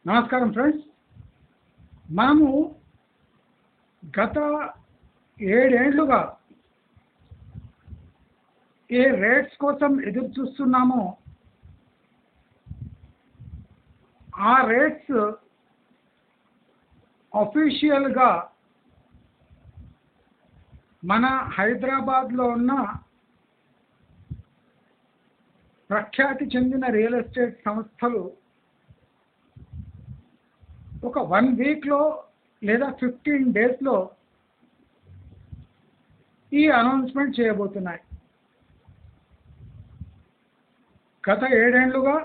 నమస్కారం ఫ్రెండ్స్. మనము గత 7 ఏళ్లుగా ఏ రేట్స్ కోసం ఎదురు చూస్తున్నామో ఆ రేట్స్ అఫీషియల్గా మన హైదరాబాద్లో ఉన్న ప్రఖ్యాతి చెందిన రియల్ ఎస్టేట్ సంస్థలు ఒక 1 వీక్లో లేదా 15 డేస్లో ఈ అనౌన్స్మెంట్ చేయబోతున్నాయి. గత 7 ఏళ్లుగా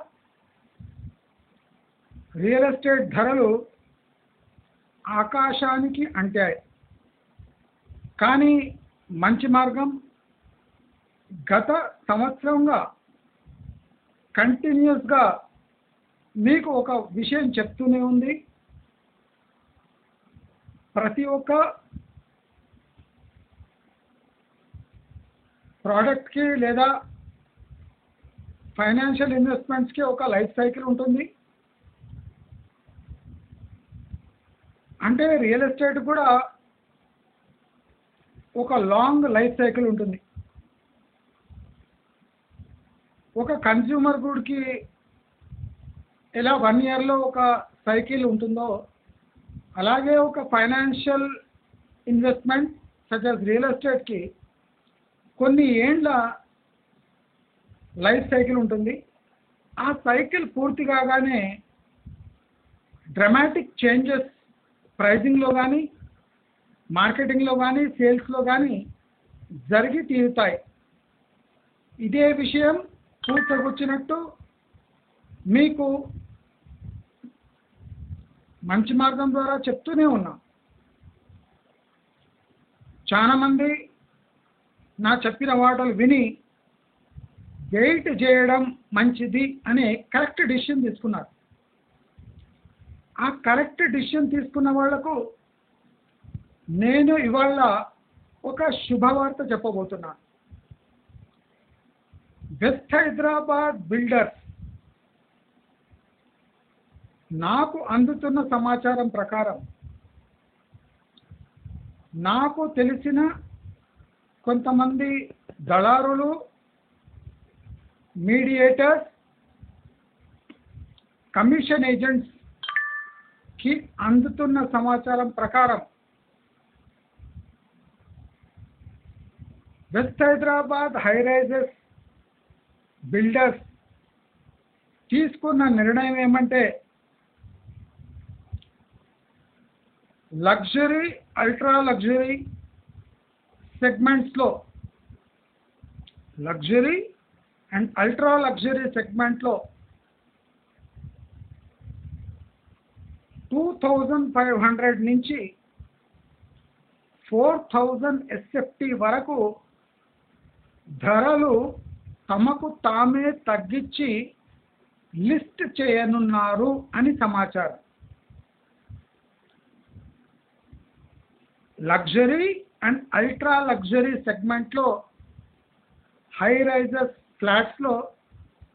రియల్ ఎస్టేట్ ధరలు ఆకాశానికి అంటాయి. కానీ మంచి మార్గం గత సంవత్సరంగా కంటిన్యూస్గా మీకు ఒక విషయం చెప్తూనే ఉంది. ప్రతి ఒక్క ప్రోడక్ట్కి లేదా ఫైనాన్షియల్ ఇన్వెస్ట్మెంట్స్కి ఒక లైఫ్ సైకిల్ ఉంటుంది. అంటే రియల్ ఎస్టేట్ కూడా ఒక లాంగ్ లైఫ్ సైకిల్ ఉంటుంది. ఒక కన్జ్యూమర్ గుడ్కి ఎలా 1 ఇయర్లో ఒక సైకిల్ ఉంటుందో అలాగే ఒక financial investment such as real ఎస్టేట్కి కొన్ని ఏండ్ల లైఫ్ సైకిల్ ఉంటుంది. ఆ సైకిల్ పూర్తి కాగానే డ్రమాటిక్ చేంజెస్ ప్రైజింగ్లో కానీ మార్కెటింగ్లో కానీ సేల్స్లో కానీ జరిగి తీరుతాయి. ఇదే విషయం పూర్తకొచ్చినట్టు మీకు మంచి మార్గం ద్వారా చెప్తూనే ఉన్నాం. చాలామంది నా చెప్పిన మాటలు విని వెయిట్ చేయడం మంచిది అనే కరెక్ట్ డిసిషన్ తీసుకున్నారు. ఆ కరెక్ట్ డిసిషన్ తీసుకున్న వాళ్లకు నేను ఇవాళ ఒక శుభవార్త చెప్పబోతున్నాను. వెస్ట్ హైదరాబాద్ బిల్డర్స్ నాకు అందుతున్న సమాచారం ప్రకారం నాకు తెలిసిన కొంతమంది దళారులు, మీడియేటర్స్, కమిషన్ ఏజెంట్స్కి అందుతున్న సమాచారం ప్రకారం west Hyderabad high rises builders తీసుకున్న నిర్ణయం ఏమంటే లగ్జరీ, అల్ట్రా లగ్జరీ సెగ్మెంట్స్లో లగ్జరీ అండ్ అల్ట్రా లగ్జరీ సెగ్మెంట్లో 2500 నుంచి 4000 SFT వరకు ధరలు తమకు తామే తగ్గించి లిస్ట్ చేయనున్నారు అని సమాచారం. లగ్జరీ అండ్ అల్ట్రా లగ్జరీ సెగ్మెంట్లో హై రైజెస్ ఫ్లాట్స్లో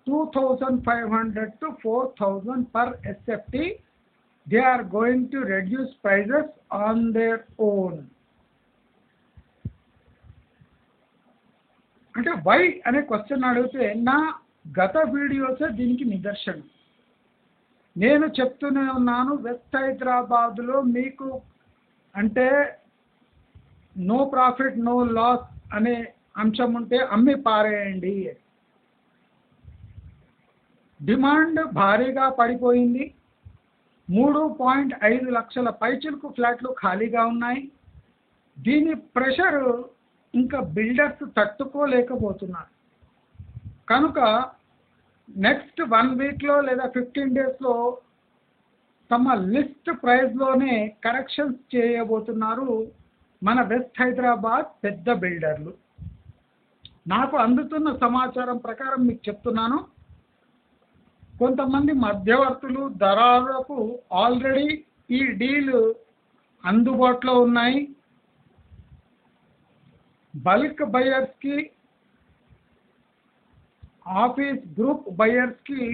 2500 to 4000 per SFT they are going to reduce prices on their own. అంటే వై అనే క్వశ్చన్ అడిగితే నా గత వీడియోసే దీనికి నిదర్శనం. నేను చెప్తూనే ఉన్నాను, వెస్ట్ హైదరాబాద్లో మీకు అంటే నో ప్రాఫిట్ నో లాస్ అనే అంశం ఉంటే అమ్మి పారేయండి. డిమాండ్ భారీగా పడిపోయింది. 3.5 లక్షల పైచిలకు ఫ్లాట్లు ఖాళీగా ఉన్నాయి. దీని ప్రెషర్ ఇంకా బిల్డర్స్ తట్టుకోలేకపోతున్నారు. కనుక నెక్స్ట్ 1 వీక్లో లేదా 15 డేస్లో తమ లిస్ట్ ప్రైస్లోనే కరెక్షన్స్ చేయబోతున్నారు మన వెస్ట్ హైదరాబాద్ పెద్ద బిల్డర్లు. నాకు అందుతున్న సమాచారం ప్రకారం మీకు చెప్తున్నాను. కొంతమంది మధ్యవర్తులు, దళారులకు ఆల్రెడీ ఈ డీల్ అందుబాటులో ఉన్నాయి. బల్క్ బయర్స్కి, ఆఫీస్ గ్రూప్ బయర్స్కి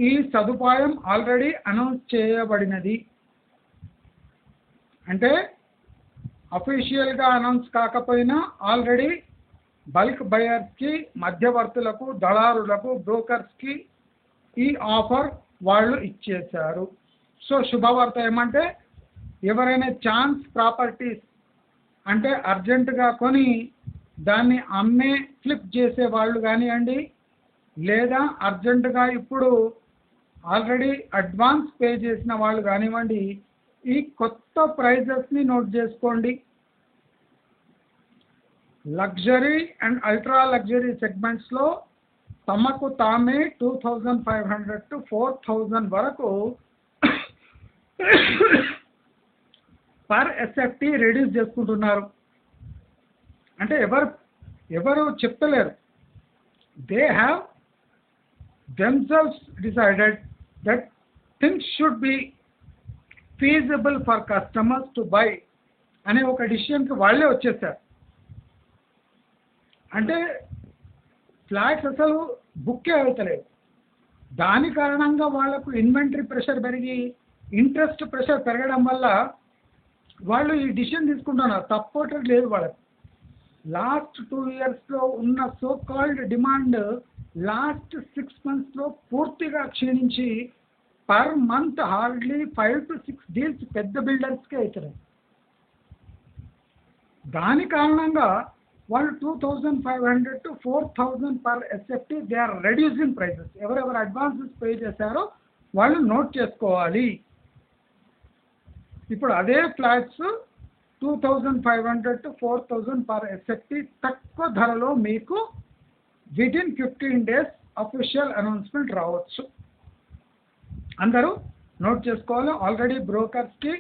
ఈ సదుపాయం ఆల్రెడీ అనౌన్స్ చేయబడినది. అంటే అఫీషియల్గా అనౌన్స్ కాకపోయినా ఆల్రెడీ బల్క్ బయర్స్కి, మధ్యవర్తులకు, దళారులకు, బ్రోకర్స్కి ఈ ఆఫర్ వాళ్ళు ఇచ్చేశారు. సో శుభవార్త ఏమంటే ఎవరైనా ఛాన్స్ ప్రాపర్టీస్ అంటే అర్జెంటుగా కొని దాన్ని అమ్మే ఫ్లిప్ చేసే వాళ్ళు కానివ్వండి, లేదా అర్జెంటుగా ఇప్పుడు ఆల్రెడీ అడ్వాన్స్ పే చేసిన వాళ్ళు కానివ్వండి, ఈ కొత్త ప్రైజెస్ని నోట్ చేసుకోండి. లగ్జరీ అండ్ అల్ట్రా లగ్జరీ సెగ్మెంట్స్లో తమకు తామే 2500 to 4000 వరకు పర్ ఎస్ఎఫ్టీ రెడ్యూస్ చేసుకుంటున్నారు. అంటే ఎవరు చెప్తలేరు. They have themselves decided that things should be feasible for customers to buy అనే ఒక డిసిషన్కి వాళ్ళే వచ్చేసారు. అంటే ఫ్లాట్స్ అసలు బుక్కే అవుతలేదు. దాని కారణంగా వాళ్ళకు ఇన్వెంటరీ ప్రెషర్ పెరిగి ఇంట్రెస్ట్ ప్రెషర్ పెరగడం వల్ల వాళ్ళు ఈ డిసిషన్ తీసుకుంటున్నారు. తప్పటం లేదు వాళ్ళకు. లాస్ట్ 2 yearsలో ఉన్న సో కాల్డ్ డిమాండ్ లాస్ట్ 6 monthsలో పూర్తిగా క్షీణించి per month hardly 5 to 6 deals పెద్ద బిల్డర్స్కే అవుతున్నాయి. దాని కారణంగా వాళ్ళు 2500 to 4000 per SFT they are reducing prices. ఎవరెవరు అడ్వాన్సెస్ పే చేశారో వాళ్ళు నోట్ చేసుకోవాలి. ఇప్పుడు అదే ఫ్లాట్స్ 2500 to 4000 పర్ ఎస్ఎఫ్టీ తక్కువ ధరలో మీకు విదిన్ 15 days అఫీషియల్ అనౌన్స్మెంట్ రావచ్చు. అందరూ నోట్ చేసుకోవాలి. ఆల్రెడీ బ్రోకర్స్కి,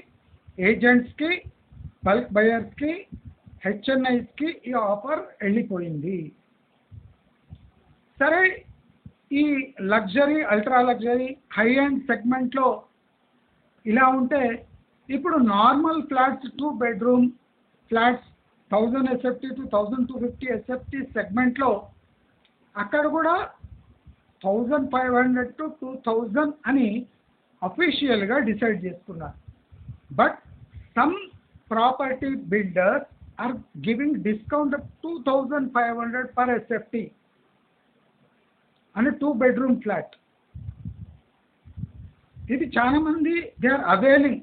ఏజెంట్స్కి, బల్క్ బయర్స్కి, హెచ్ఎన్ఐస్కి ఈ ఆఫర్ వెళ్ళిపోయింది. సరే, ఈ luxury, ultra luxury, high end సెగ్మెంట్లో ఇలా ఉంటే ఇప్పుడు normal flats 2 bedroom flats 1000 SFT to 1250 SFT సెగ్మెంట్లో అక్కడ కూడా 1500 to 2000 అని అఫీషియల్గా డిసైడ్ చేసుకున్నారు. But some property builders are giving discount of 2500 per SFT అని 2 bedroom ఫ్లాట్. ఇది చాలా మంది దే ఆర్ అవైలింగ్.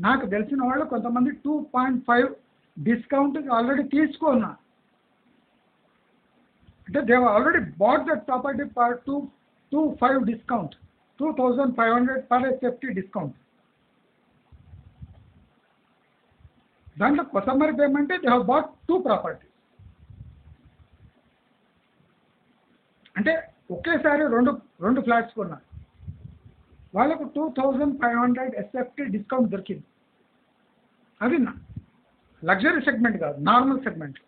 నాకు తెలిసిన వాళ్ళు కొంతమంది 2.5 డిస్కౌంట్ ఆల్రెడీ తీసుకున్నారు. అంటే they already bought that property for 225 discount, 2500 per SFT discount. దాంట్లో కొసమరి payment they have bought 2 properties. అంటే ఒకేసారి రెండు ఫ్లాట్స్ కొన్నారు. వాళ్ళకు 2500 ఎస్ఎఫ్టీ డిస్కౌంట్ దొరికింది. అది లగ్జరీ సెగ్మెంట్ కాదు, నార్మల్ సెగ్మెంట్.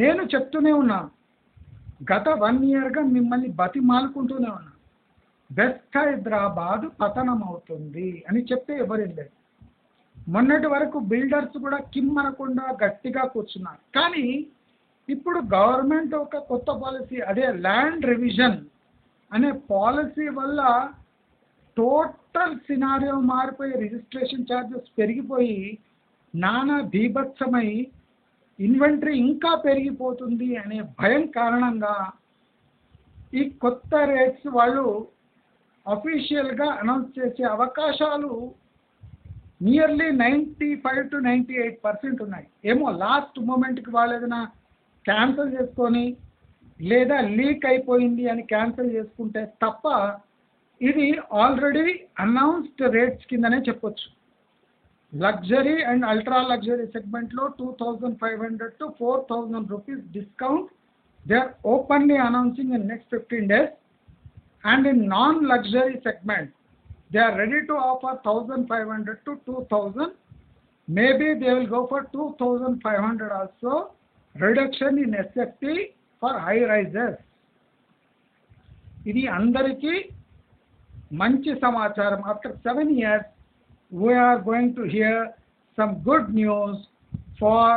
నేను చెప్తూనే ఉన్నా, గత 1 yearగా మిమ్మల్ని బతిమాలుకుంటూనే ఉన్నా, వెస్ట్ హైదరాబాద్ పతనం అవుతుంది అని చెప్తే ఎవరేం లేదు. మొన్నటి వరకు బిల్డర్స్ కూడా కిమ్మనకుండా గట్టిగా కూర్చున్నారు. కానీ ఇప్పుడు గవర్నమెంట్ ఒక కొత్త పాలసీ, అదే ల్యాండ్ రివిజన్ అనే పాలసీ వల్ల టోటల్ సినారియో మారిపోయి రిజిస్ట్రేషన్ ఛార్జెస్ పెరిగిపోయి నానా బీభత్సమై ఇన్వెంటరీ ఇంకా పెరిగిపోతుంది అనే భయం కారణంగా ఈ కొత్త రేట్స్ వాళ్ళు అఫీషియల్గా అనౌన్స్ చేసే అవకాశాలు నియర్లీ 95 to 98% ఉన్నాయి. ఏమో లాస్ట్ మూమెంట్కి వాళ్ళు ఏదైనా క్యాన్సిల్ చేసుకొని లేదా లీక్ అయిపోయింది అని క్యాన్సిల్ చేసుకుంటే తప్ప ఇది ఆల్రెడీ అనౌన్స్డ్ రేట్స్ కిందనే చెప్పొచ్చు. లగ్జరీ అండ్ అల్ట్రా లగ్జరీ సెగ్మెంట్లో 2500 to 4000 rupees discount they are openly announcing in next 15 days. And in non luxury segment they are ready to offer 1500 to 2000. Maybe they will go for 2500 also. Reduction in SFT for high rises. ఇది అందరికీ మంచి సమాచారం. After 7 years, we are going to hear some good news for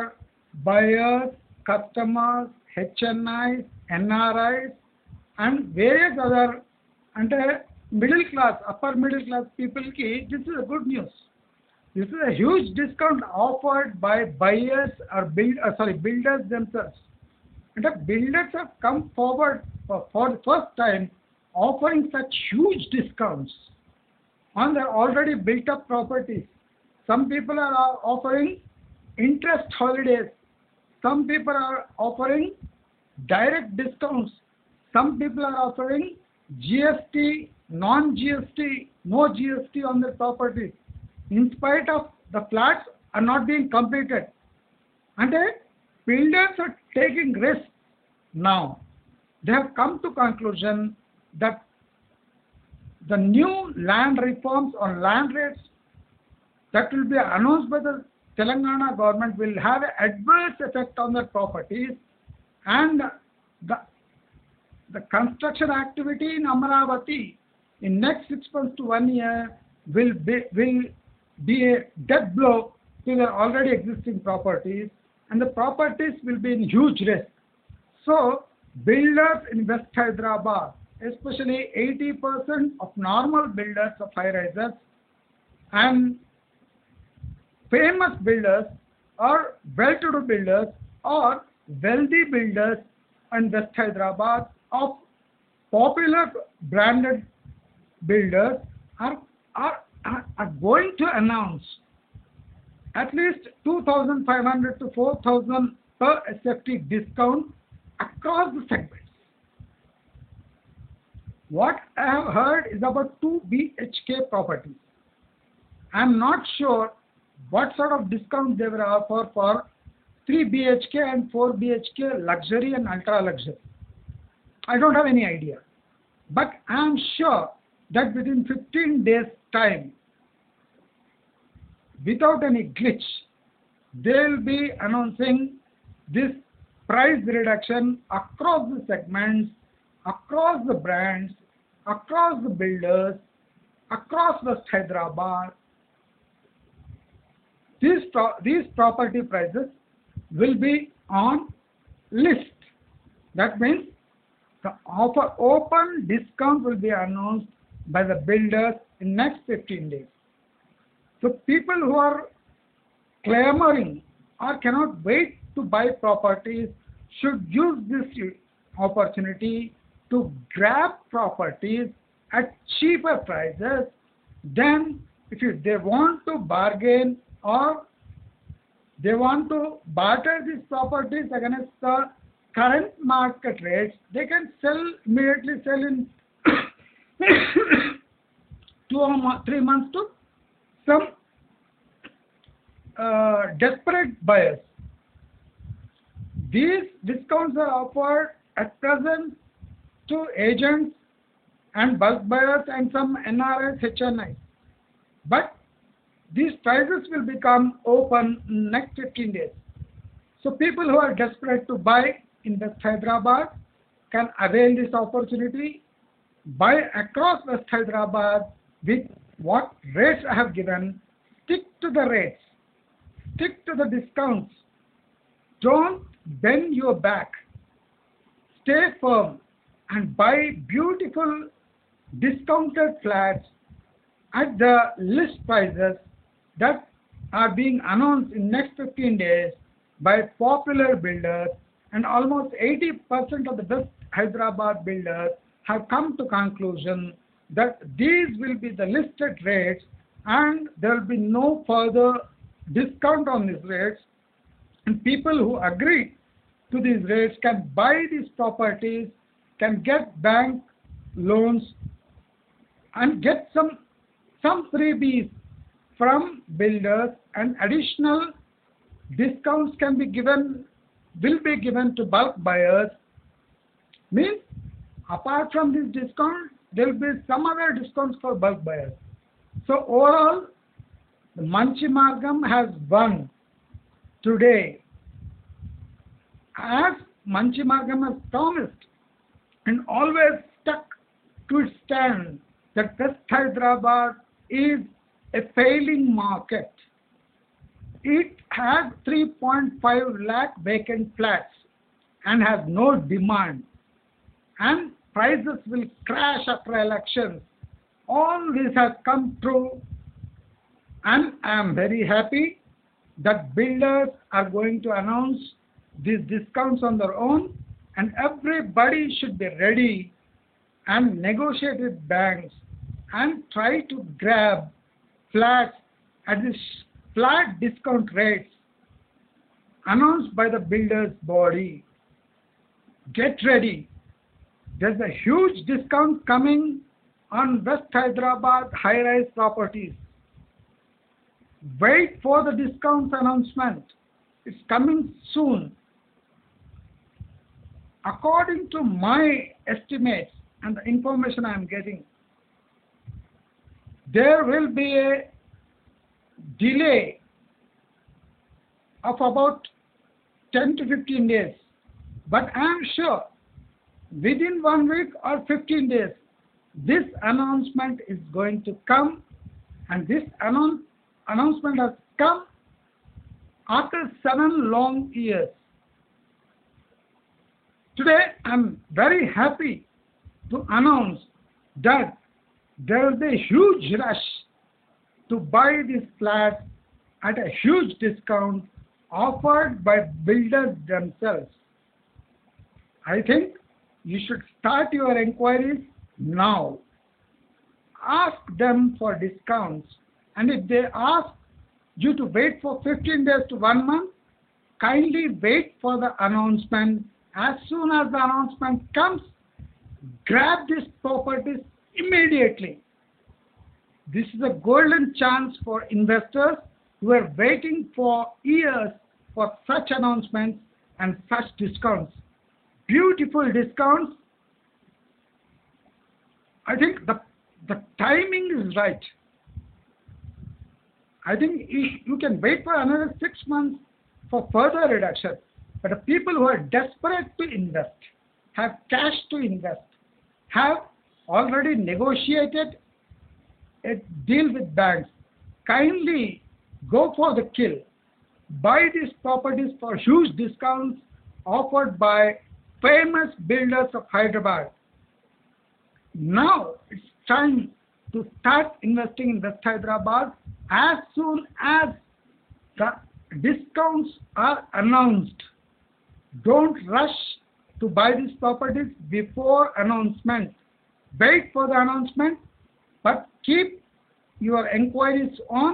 buyers, customers, HNIs, NRIs, and various other అంటే middle class upper middle class పీపుల్కి this is a good news. This is a huge discount offered by buyers or builders themselves. అంటే builders have come forward for the first time offering such huge discounts on their already built up properties. Some people are offering interest holidays. Some people are offering direct discounts. Some people are offering GST, non-GST, no GST on their properties, in spite of the flats are not being completed. And builders are taking risks now. They have come to conclusion that the new land reforms on land rates that will be announced by the Telangana government will have an adverse effect on their properties, and the construction activity in Amaravati in next 6 months to 1 year will be a death blow to the already existing properties, and the properties will be in huge risk. So builders in West Hyderabad, especially 80% of normal builders of high rises and famous builders or well-to-do builders or wealthy builders in West Hyderabad of popular branded builders are going to announce at least 2,500 to 4,000 per SFT discount across the segments. What I have heard is about 2 BHK properties. I am not sure what sort of discount they will offer for 3 BHK and 4 BHK luxury and ultra luxury. I don't have any idea. But I am sure that within 15 days time, without any glitch, they will be announcing this price reduction across the segments, across the brands, across the builders, across West Hyderabad. These property prices will be on list. That means the open discount will be announced by the builders in next 15 days. So people who are clamoring or cannot wait to buy properties should use this opportunity to grab properties at cheaper prices. Then if they want to bargain or they want to barter these properties against the current market rates, they can immediately sell in 2 or 3 months to some desperate buyers. These discounts are offered at present to agents and bulk buyers and some NRIs, HNIs. But these prices will become open in next 15 days. So people who are desperate to buy in West Hyderabad can avail this opportunity, buy across West Hyderabad with what rates I have given. Stick to the rates, stick to the discounts. Don't bend your back. Stay firm and buy beautiful discounted flats at the list prices that are being announced in next 15 days by popular builders, and almost 80% of the West Hyderabad builders have come to conclusion that these will be the listed rates and there will be no further discount on these rates, and people who agree to these rates can buy these properties, can get bank loans and get some freebies from builders, and additional discounts will be given to bulk buyers. Means apart from this discount, there will be some other discounts for bulk buyers. So overall, the Manchi Margam has won today, as Manchi Margam has promised and always stuck to its stand that West Hyderabad is a failing market. It has 3.5 lakh vacant flats and has no demand. And prices will crash after elections. All this has come true, and I am very happy that builders are going to announce these discounts on their own, and everybody should be ready and negotiate with banks and try to grab flats at this flat discount rates announced by the builders body. Get ready. There's a huge discount coming on West Hyderabad high-rise properties. Wait for the discount announcement. It's coming soon. According to my estimates and the information I am getting, there will be a delay of about 10 to 15 days. But I am sure within 1 week or 15 days, this announcement is going to come, and this announcement has come after 7 long years. Today, I am very happy to announce that there is a huge rush to buy this flat at a huge discount offered by builders themselves. I think you should start your inquiries now. Ask them for discounts, and if they ask you to wait for 15 days to 1 month, kindly wait for the announcement. As soon as the announcement comes, grab these properties immediately. This is a golden chance for investors who are waiting for years for such announcements and such discounts. Beautiful discounts. I think the timing is right. I think you can wait for another 6 months for further reduction. But the people who are desperate to invest, have cash to invest, have already negotiated a deal with banks, kindly go for the kill. Buy these properties for huge discounts offered by famous builders of Hyderabad. Now it's time to start investing in West Hyderabad as soon as the discounts are announced. Don't rush to buy these properties before announcement. Wait for the announcement, but keep your enquiries on.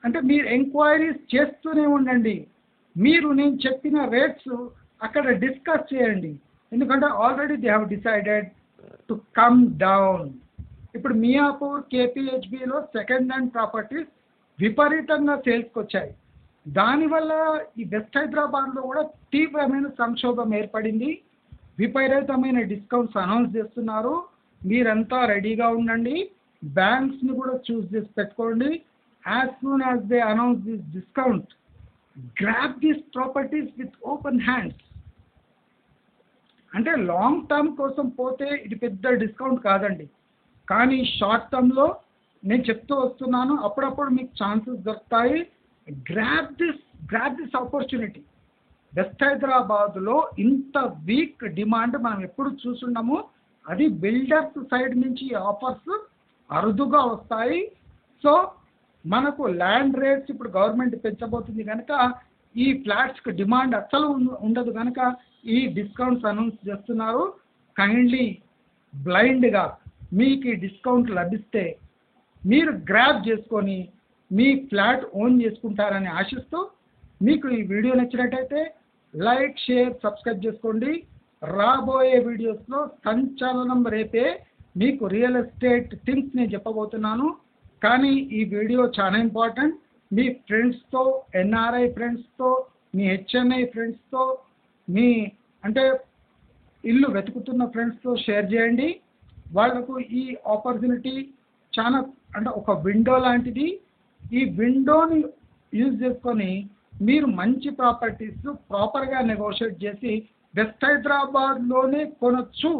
అంటే మీరు enquiries చేస్తూనే ఉండండి. మీరు నేను చెప్పిన rates అక్కడ discuss చేయండి. ఎందుకంటే already they have decided to come down. ఇప్పుడు మియాపూర్ కేపీహెచ్బిలో సెకండ్ హ్యాండ్ ప్రాపర్టీస్ విపరీతంగా సేల్స్కి వచ్చాయి. దానివల్ల ఈ వెస్ట్ హైదరాబాద్లో కూడా తీవ్రమైన సంక్షోభం ఏర్పడింది. విపరీతమైన డిస్కౌంట్స్ అనౌన్స్ చేస్తున్నారు. మీరంతా రెడీగా ఉండండి. బ్యాంక్స్ని కూడా చూస్ చేసి పెట్టుకోండి. As soon as they announce this discount, grab these properties with open hands. అంటే లాంగ్ టర్మ్ కోసం పోతే ఇది పెద్ద డిస్కౌంట్ కాదండి, కానీ షార్ట్ టర్మ్లో నేను చెప్తూ వస్తున్నాను, అప్పుడప్పుడు మీకు ఛాన్సెస్ దొరుకుతాయి. Grab this opportunity. వెస్ట్ హైదరాబాద్లో ఇంత వీక్ డిమాండ్ మనం ఎప్పుడు చూసున్నాము. అది బిల్డర్స్ సైడ్ నుంచి ఆఫర్స్ అరుదుగా వస్తాయి. సో మనకు ల్యాండ్ రేట్స్ ఇప్పుడు గవర్నమెంట్ పెంచబోతుంది కనుక ఈ ఫ్లాట్స్కి డిమాండ్ అస్సలు ఉండదు కనుక ఈ డిస్కౌంట్స్ అనౌన్స్ చేస్తున్నారు. కైండ్లీ బ్లైండ్గా మీకు ఈ డిస్కౌంట్ లభిస్తే మీరు గ్రాబ్ చేసుకొని మీ ఫ్లాట్ ఓన్ చేసుకుంటారని ఆశిస్తూ, మీకు ఈ వీడియో నచ్చినట్టయితే లైక్, షేర్, సబ్స్క్రైబ్ చేసుకోండి. రాబోయే వీడియోస్లో సంచలనం రేపే మీకు రియల్ ఎస్టేట్ థింగ్స్ నేను చెప్పబోతున్నాను. కానీ ఈ వీడియో చాలా ఇంపార్టెంట్. మీ ఫ్రెండ్స్తో, ఎన్ఆర్ఐ ఫ్రెండ్స్తో, మీ హెచ్ఎన్ఐ ఫ్రెండ్స్తో, మీ అంటే ఇల్లు వెతుకుతున్న ఫ్రెండ్స్తో షేర్ చేయండి. వాళ్ళకు ఈ ఆపర్చునిటీ చాలా అంటే ఒక విండో లాంటిది. ఈ విండోని యూజ్ చేసుకొని మీరు మంచి ప్రాపర్టీస్ ప్రాపర్గా నెగోషియేట్ చేసి వెస్ట్ హైదరాబాద్లోనే కొనొచ్చు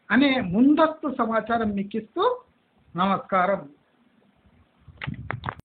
అనే ముందస్తు సమాచారం మీకు ఇస్తూ నమస్కారం.